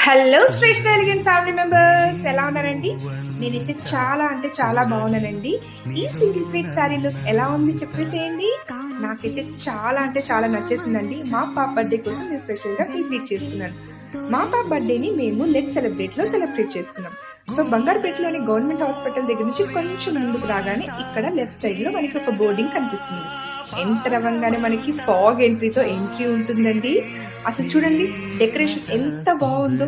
Hello special elegant family members, ఎలా ఉన్నారండి? నేనైతే చాలా అంటే చాలా బాగున్నానండి. ఈ సింగిల్ ప్లేట్ శారీ లుక్ ఎలా ఉంది చెప్పేసేయండి. నాకైతే చాలా అంటే చాలా నచ్చేసిందండి. మా పాప బర్త్డే కోసం నేను స్పెషల్గా కంప్లీట్ చేసుకున్నాను. మా పాప బర్త్డేని మేము నెట్ సెలబ్రేట్లో సెలబ్రేట్ చేసుకున్నాం. సో బంగారుపేటలోని గవర్నమెంట్ హాస్పిటల్ దగ్గర నుంచి కొంచెం ముందుకు రాగానే ఇక్కడ లెఫ్ట్ సైడ్ లో మనకి ఒక బోర్డింగ్ కనిపిస్తుంది. ఎంటర్ అవ్వగానే మనకి ఫాగ్ ఎంట్రీతో ఎంట్రీ ఉంటుందండి. అసలు చూడండి డెకరేషన్ ఎంత బాగుందో.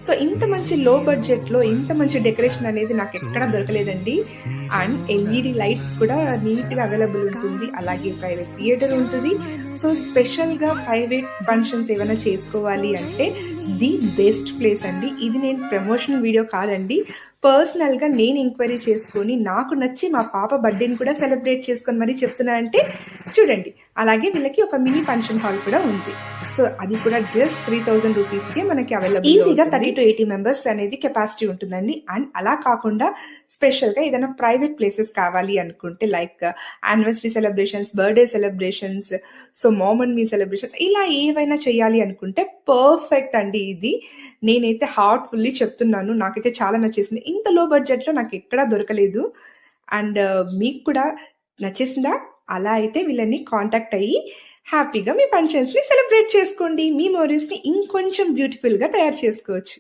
సో ఇంత మంచి లో బడ్జెట్ లో ఇంత మంచి డెకరేషన్ అనేది నాకు ఎక్కడా దొరకలేదండి. అండ్ ఎల్ఈడి లైట్స్ కూడా నీట్ గా అవైలబుల్ ఉంటుంది. అలాగే ప్రైవేట్ థియేటర్ ఉంటుంది. సో స్పెషల్ గా ప్రైవేట్ ఫంక్షన్స్ ఏమైనా చేసుకోవాలి అంటే ది బెస్ట్ ప్లేస్ అండి. ఇది నేను ప్రమోషన్ వీడియో కాదండి, పర్సనల్గా నేను ఎంక్వైరీ చేసుకొని నాకు నచ్చి మా పాప బర్త్డేని కూడా సెలబ్రేట్ చేసుకొని మరీ చెప్తున్నా అంటే చూడండి. అలాగే వీళ్ళకి ఒక మినీ ఫంక్షన్ హాల్ కూడా ఉంది. సో అది కూడా జస్ట్ 3000 రూపీస్కే మనకి అవైలబుల్. ఈజీగా 30 to 80 మెంబర్స్ అనేది కెపాసిటీ ఉంటుందండి. అండ్ అలా కాకుండా స్పెషల్గా ఏదైనా ప్రైవేట్ ప్లేసెస్ కావాలి అనుకుంటే like anniversary celebrations, birthday celebrations, so mom and me celebrations, ఇలా ఏవైనా చేయాలి అనుకుంటే పర్ఫెక్ట్ అండి ఇది. నేనైతే హార్ట్ఫుల్లీ చెప్తున్నాను, నాకైతే చాలా నచ్చేసింది. ఇంత లో బడ్జెట్లో నాకు ఎక్కడా దొరకలేదు. అండ్ మీకు కూడా నచ్చేసిందా? అలా అయితే వీళ్ళని కాంటాక్ట్ అయ్యి హ్యాపీగా మీ ఫంక్షన్స్ని సెలబ్రేట్ చేసుకోండి. మీ మెమరీస్ని ఇంకొంచెం బ్యూటిఫుల్గా తయారు చేసుకోవచ్చు.